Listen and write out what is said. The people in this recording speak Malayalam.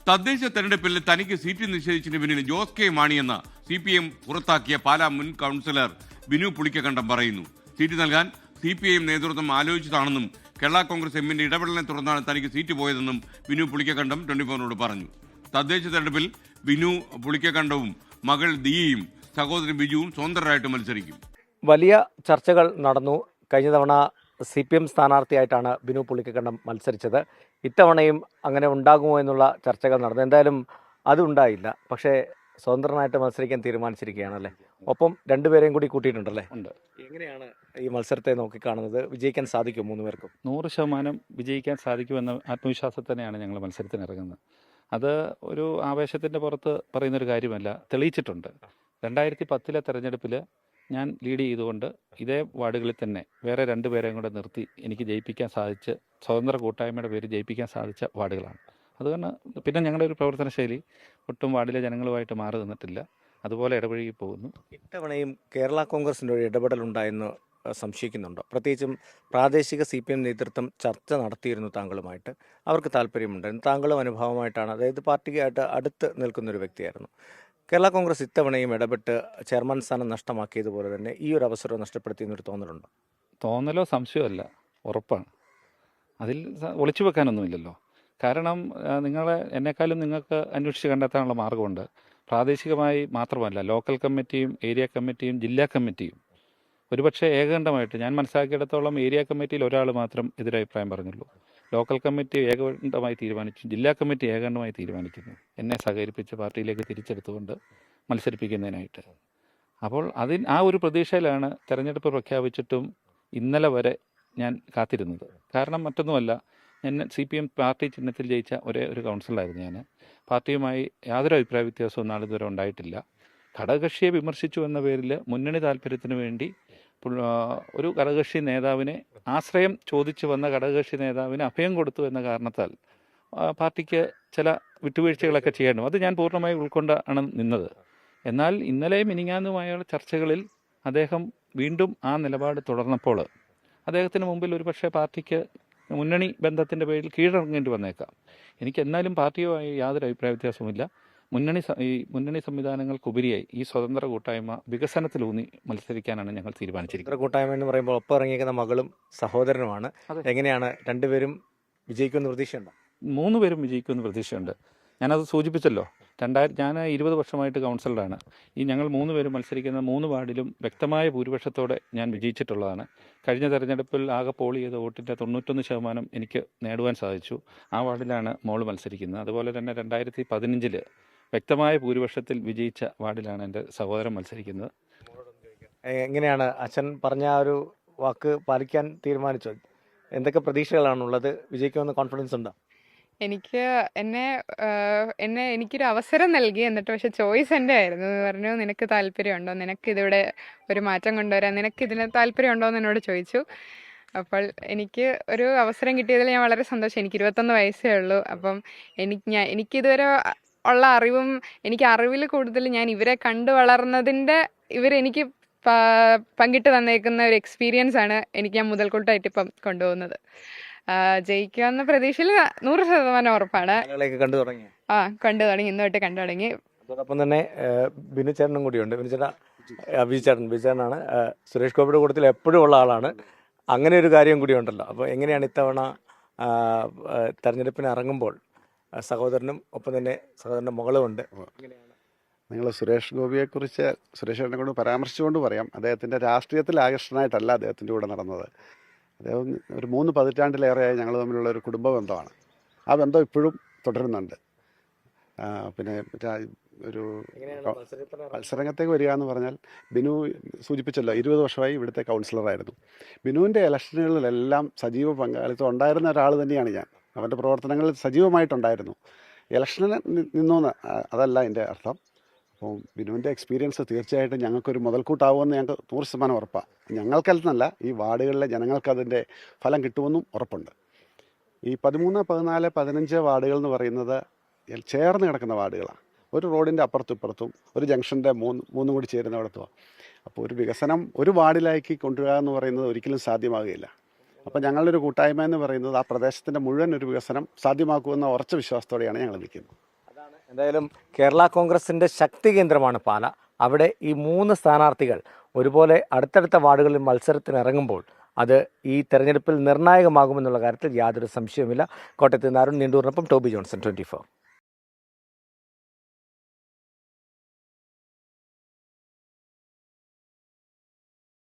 തദ്ദേശ തെരഞ്ഞെടുപ്പിൽ തനിക്ക് സീറ്റ് നിഷേധിച്ചതിന് പിന്നിൽ ജോസ് കെ മാണി എന്ന CPM പുറത്താക്കിയ പാലാ മുൻ കൗൺസിലർ ബിനു പുളിക്കക്കണ്ടം പറയുന്നു. സീറ്റ് നൽകാൻ CPIM നേതൃത്വം ആലോചിച്ചതാണെന്നും കേരള കോൺഗ്രസ് എമ്മിന്റെ ഇടപെടലിനെ തുടർന്നാണ് തനിക്ക് സീറ്റ് പോയതെന്നും ബിനു പുളിക്കക്കണ്ടം 24നോട് പറഞ്ഞു. തദ്ദേശ തെരഞ്ഞെടുപ്പിൽ ബിനു പുളിക്കക്കണ്ടവും മകൾ ദിയയും സഹോദരൻ ബിജുവും സ്വതന്ത്രരായിട്ട് മത്സരിക്കും. വലിയ ചർച്ചകൾ നടന്നു. കഴിഞ്ഞ തവണ CPM സ്ഥാനാർത്ഥിയായിട്ടാണ് ബിനു പുളിക്കക്കണ്ടം മത്സരിച്ചത്. ഇത്തവണയും അങ്ങനെ ഉണ്ടാകുമോ എന്നുള്ള ചർച്ചകൾ നടന്നു. എന്തായാലും അതുണ്ടായില്ല. പക്ഷേ സ്വതന്ത്രനായിട്ട് മത്സരിക്കാൻ തീരുമാനിച്ചിരിക്കുകയാണല്ലേ. ഒപ്പം രണ്ടുപേരെയും കൂടി കൂട്ടിയിട്ടുണ്ടല്ലേ. ഉണ്ട്. എങ്ങനെയാണ് ഈ മത്സരത്തെ നോക്കിക്കാണുന്നത്? വിജയിക്കാൻ സാധിക്കും 3 പേർക്കും? 100% വിജയിക്കാൻ സാധിക്കുമെന്ന ആത്മവിശ്വാസത്തിൽ തന്നെയാണ് ഞങ്ങൾ മത്സരത്തിന് ഇറങ്ങുന്നത്. അത് ഒരു ആവേശത്തിൻ്റെ പുറത്ത് പറയുന്നൊരു കാര്യമല്ല, തെളിയിച്ചിട്ടുണ്ട്. 2010 തെരഞ്ഞെടുപ്പിൽ ഞാൻ ലീഡ് ചെയ്തുകൊണ്ട് ഇതേ വാർഡുകളിൽ തന്നെ വേറെ 2 പേരെയും കൂടെ നിർത്തി എനിക്ക് ജയിപ്പിക്കാൻ സാധിച്ച്, സ്വതന്ത്ര കൂട്ടായ്മയുടെ പേര് ജയിപ്പിക്കാൻ സാധിച്ച വാർഡുകളാണ്. അതുകൊണ്ട് പിന്നെ ഞങ്ങളുടെ ഒരു പ്രവർത്തന ശൈലി ഒട്ടും വാർഡിലെ ജനങ്ങളുമായിട്ട് മാറി നിന്നിട്ടില്ല, അതുപോലെ ഇടപഴകി പോകുന്നു. ഇത്തവണയും കേരള കോൺഗ്രസിൻ്റെ ഒരു ഇടപെടലുണ്ടായെന്ന് സംശയിക്കുന്നുണ്ടോ? പ്രത്യേകിച്ചും പ്രാദേശിക CPM നേതൃത്വം ചർച്ച നടത്തിയിരുന്നു താങ്കളുമായിട്ട്. അവർക്ക് താല്പര്യമുണ്ടായിരുന്നു. താങ്കളും അനുഭവമായിട്ടാണ്, അതായത് പാർട്ടിക്കായിട്ട് അടുത്ത് നിൽക്കുന്നൊരു വ്യക്തിയായിരുന്നു. കേരള കോൺഗ്രസ് ഇത്തവണയും ഇടപെട്ട് ചെയർമാൻ സ്ഥാനം നഷ്ടമാക്കിയതുപോലെ തന്നെ ഈ ഒരു അവസരം നഷ്ടപ്പെടുത്തിയെന്നൊരു തോന്നലുണ്ടോ? തോന്നലോ സംശയമല്ല, ഉറപ്പാണ്. അതിൽ ഒളിച്ചു വെക്കാനൊന്നുമില്ലല്ലോ. കാരണം എന്നെക്കാളും നിങ്ങൾക്ക് അന്വേഷിച്ച് കണ്ടെത്താനുള്ള മാർഗമുണ്ട്. പ്രാദേശികമായി മാത്രമല്ല, ലോക്കൽ കമ്മിറ്റിയും ഏരിയ കമ്മിറ്റിയും ജില്ലാ കമ്മിറ്റിയും ഒരുപക്ഷെ ഏകകണ്ഠമായിട്ട്, ഞാൻ മനസ്സിലാക്കിയിടത്തോളം ഏരിയ കമ്മിറ്റിയിൽ ഒരാൾ മാത്രം എതിരഭിപ്രായം പറഞ്ഞുള്ളൂ. ലോക്കൽ കമ്മിറ്റി ഏകകണ്ഠമായി തീരുമാനിച്ചു, ജില്ലാ കമ്മിറ്റി ഏകകണ്ഠമായി തീരുമാനിക്കുന്നു എന്നെ സഹകരിപ്പിച്ച് പാർട്ടിയിലേക്ക് തിരിച്ചെടുത്തുകൊണ്ട് മത്സരിപ്പിക്കുന്നതിനായിട്ട്. അപ്പോൾ ആ ഒരു പ്രതീക്ഷയിലാണ് തെരഞ്ഞെടുപ്പ് പ്രഖ്യാപിച്ചിട്ടും ഇന്നലെ വരെ ഞാൻ കാത്തിരുന്നത്. കാരണം മറ്റൊന്നുമല്ല, ഞാൻ CPM പാർട്ടി ചിഹ്നത്തിൽ ജയിച്ച ഒരു കൗൺസിലറായിരുന്നു ഞാൻ. പാർട്ടിയുമായി യാതൊരു അഭിപ്രായ വ്യത്യാസവും നാളിതുവരെ ഉണ്ടായിട്ടില്ല. ഘടകകക്ഷിയെ വിമർശിച്ചു എന്ന പേരിൽ മുന്നണി താല്പര്യത്തിന് വേണ്ടി ഒരു ഘടകകക്ഷി നേതാവിനെ ആശ്രയം ചോദിച്ചു വന്ന ഘടകകക്ഷി നേതാവിന് അഭയം കൊടുത്തു എന്ന കാരണത്താൽ പാർട്ടിക്ക് ചില വിട്ടുവീഴ്ചകളൊക്കെ ചെയ്യണം. അത് ഞാൻ പൂർണ്ണമായി ഉൾക്കൊണ്ടാണ് നിന്നത്. എന്നാൽ ഇന്നലെയും മിനിങ്ങാന്നുമായുള്ള ചർച്ചകളിൽ അദ്ദേഹം വീണ്ടും ആ നിലപാട് തുടർന്നപ്പോൾ അദ്ദേഹത്തിന് മുമ്പിൽ ഒരുപക്ഷെ പാർട്ടിക്ക് മുന്നണി ബന്ധത്തിൻ്റെ പേരിൽ കീഴടങ്ങേണ്ടി വന്നേക്കാം. എനിക്ക് എന്നാലും പാർട്ടിയുമായി യാതൊരു അഭിപ്രായ വ്യത്യാസവുമില്ല. മുന്നണി സംവിധാനങ്ങൾക്കുപരിയായി ഈ സ്വതന്ത്ര കൂട്ടായ്മ വികസനത്തിലൂന്നി മത്സരിക്കാനാണ് ഞങ്ങൾ തീരുമാനിച്ചിരിക്കുന്നത്. കൂട്ടായ്മ എന്ന് പറയുമ്പോൾ ഒപ്പം ഇറങ്ങിയിരിക്കുന്ന മകളും സഹോദരനുമാണ്. എങ്ങനെയാണ് രണ്ടുപേരും വിജയിക്കുമെന്ന് പ്രതീക്ഷയുണ്ടോ? 3 പേരും വിജയിക്കുമെന്ന് പ്രതീക്ഷയുണ്ട്. ഞാനത് സൂചിപ്പിച്ചല്ലോ. ഞാൻ 20 വർഷമായിട്ട് കൗൺസിലറാണ്. ഞങ്ങൾ 3 പേരും മത്സരിക്കുന്ന 3 വാർഡിലും വ്യക്തമായ ഭൂരിപക്ഷത്തോടെ ഞാൻ വിജയിച്ചിട്ടുള്ളതാണ്. കഴിഞ്ഞ തെരഞ്ഞെടുപ്പിൽ ആകെ പോൾ ചെയ്ത വോട്ടിൻ്റെ 91% എനിക്ക് നേടുവാൻ സാധിച്ചു. ആ വാർഡിലാണ് മോള് മത്സരിക്കുന്നത്. അതുപോലെ തന്നെ 2015 വ്യക്തമായ ഭൂരിപക്ഷത്തിൽ വിജയിച്ച വാർഡിലാണ് എൻ്റെ സഹോദരൻ മത്സരിക്കുന്നത്. എങ്ങനെയാണ് അച്ഛൻ പറഞ്ഞ ആ ഒരു വാക്ക് പാലിക്കാൻ തീരുമാനിച്ചോ? എന്തൊക്കെ പ്രതീക്ഷകളാണുള്ളത്? വിജയിക്കുമെന്ന് കോൺഫിഡൻസ് ഉണ്ടോ? എനിക്കൊരു അവസരം നൽകി, എന്നിട്ട് പക്ഷെ ചോയ്സ് എൻ്റെ ആയിരുന്നു. പറഞ്ഞു, നിനക്ക് താല്പര്യമുണ്ടോ, നിനക്കിതിവിടെ ഒരു മാറ്റം കൊണ്ടുവരാൻ നിനക്കിതിന് താല്പര്യമുണ്ടോ എന്ന് എന്നോട് ചോദിച്ചു. അപ്പോൾ എനിക്ക് ഒരു അവസരം കിട്ടിയതിൽ ഞാൻ വളരെ സന്തോഷം. എനിക്ക് 21 വയസ്സേ ഉള്ളൂ. അപ്പം എനിക്കിതുവരെ ഉള്ള അറിവും, എനിക്ക് അറിവിൽ കൂടുതൽ ഞാൻ ഇവരെ കണ്ടു വളർന്നതിൻ്റെ ഇവരെനിക്ക് പങ്കിട്ട് തന്നേക്കുന്ന ഒരു എക്സ്പീരിയൻസ് ആണ് ഞാൻ മുതൽക്കൂട്ടായിട്ട് ഇപ്പം കൊണ്ടുപോകുന്നത്. ജയിക്കാവുന്ന പ്രതീക്ഷയിൽ 100% ഉറപ്പാണ്. കണ്ടു തുടങ്ങി, ഇന്ന് തൊട്ട് കണ്ടു തുടങ്ങി. അതോടൊപ്പം തന്നെ ബിനു ചേട്ടനും കൂടിയുണ്ട്. ബിജുചേട്ടനാണ് സുരേഷ് ഗോപിയുടെ കൂട്ടത്തിൽ എപ്പോഴും ഉള്ള ആളാണ്. അങ്ങനെ ഒരു കാര്യം കൂടി ഉണ്ടല്ലോ. അപ്പോൾ എങ്ങനെയാണ് ഇത്തവണ തെരഞ്ഞെടുപ്പിന് ഇറങ്ങുമ്പോൾ സഹോദരനും ഒപ്പം തന്നെ സഹോദരൻ്റെ മകളും ഉണ്ട്? നിങ്ങൾ സുരേഷ് ഗോപിയെക്കുറിച്ച് സുരേഷ് കൊണ്ട് പരാമർശിച്ചുകൊണ്ട് പറയാം, അദ്ദേഹത്തിൻ്റെ രാഷ്ട്രീയത്തിൽ ആകർഷണമായിട്ടല്ല അദ്ദേഹത്തിൻ്റെ കൂടെ നടന്നത്. അദ്ദേഹം ഒരു 3 പതിറ്റാണ്ടിലേറെയായി ഞങ്ങൾ തമ്മിലുള്ള ഒരു കുടുംബ ബന്ധമാണ്. ആ ബന്ധം ഇപ്പോഴും തുടരുന്നുണ്ട്. പിന്നെ ഒരു മത്സരരംഗത്തേക്ക് വരിക എന്ന് പറഞ്ഞാൽ, ബിനു സൂചിപ്പിച്ചല്ലോ, 20 വർഷമായി ഇവിടുത്തെ കൗൺസിലറായിരുന്നു. ബിനുവിൻ്റെ ഇലക്ഷനുകളിലെല്ലാം സജീവ പങ്കാളിത്തം ഉണ്ടായിരുന്ന ഒരാൾ തന്നെയാണ് ഞാൻ. അവൻ്റെ പ്രവർത്തനങ്ങളിൽ സജീവമായിട്ടുണ്ടായിരുന്നു. ഇലക്ഷനിൽ നിന്നോന്ന് അതല്ല എൻ്റെ അർത്ഥം. അപ്പോൾ ബിനുവിൻ്റെ എക്സ്പീരിയൻസ് തീർച്ചയായിട്ടും ഞങ്ങൾക്കൊരു മുതൽക്കൂട്ടാവുമെന്ന് ഞങ്ങൾക്ക് 100% ഉറപ്പാണ്. ഞങ്ങൾക്കെന്നല്ല, ഈ വാർഡുകളിലെ ജനങ്ങൾക്ക് അതിൻ്റെ ഫലം കിട്ടുമെന്നും ഉറപ്പുണ്ട്. ഈ 13, 14, 15 വാർഡുകൾ എന്ന് പറയുന്നത് ചേർന്ന് കിടക്കുന്ന വാർഡുകളാണ്. ഒരു റോഡിൻ്റെ അപ്പുറത്തും ഇപ്പുറത്തും, ഒരു ജംഗ്ഷൻ്റെ മൂന്നും കൂടി ചേരുന്നിടത്തുമാണ്. അപ്പോൾ ഒരു വികസനം ഒരു വാർഡിലേക്ക് കൊണ്ടുവരിക എന്ന് പറയുന്നത് ഒരിക്കലും സാധ്യമാകുകയില്ല. അപ്പോൾ ഞങ്ങളുടെ ഒരു കൂട്ടായ്മ എന്ന് പറയുന്നത് ആ പ്രദേശത്തിൻ്റെ മുഴുവൻ ഒരു വികസനം സാധ്യമാക്കുമെന്ന ഉറച്ച വിശ്വാസത്തോടെയാണ് ഞങ്ങൾ നിൽക്കുന്നത്. എന്തായാലും കേരള കോൺഗ്രസിൻ്റെ ശക്തി കേന്ദ്രമാണ് പാല. അവിടെ ഈ 3 സ്ഥാനാർത്ഥികൾ ഒരുപോലെ അടുത്തടുത്ത വാർഡുകളിൽ മത്സരത്തിന് ഇറങ്ങുമ്പോൾ അത് ഈ തെരഞ്ഞെടുപ്പിൽ നിർണായകമാകുമെന്നുള്ള കാര്യത്തിൽ യാതൊരു സംശയവുമില്ല. കോട്ടയത്ത് നിന്ന് അരുൺ നീണ്ടൂരിനൊപ്പം ടോബി ജോൺസൺ, 24.